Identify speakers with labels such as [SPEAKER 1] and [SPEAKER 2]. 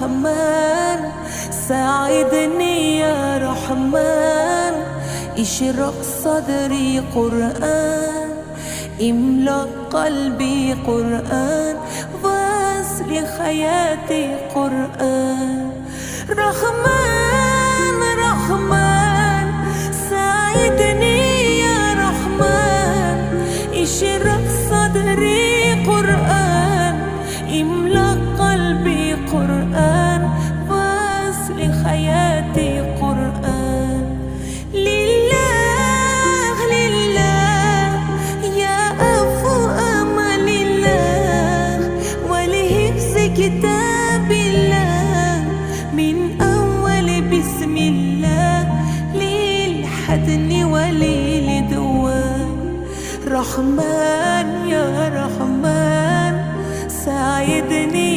[SPEAKER 1] رحمن ساعدني يا رحمن، اشرق صدري قرآن، املأ قلبي قرآن، واسل حياتي قرآن. رحمن رحمن ساعدني يا رحمن، اشرق صدري قرآن، املأ قلبي قرآن، واسل حياتي قرآن. لله لله يا أفو أمل الله، ولحفظ كتاب الله من أول بسم الله للحدن وللدوام. رحمن يا رحمن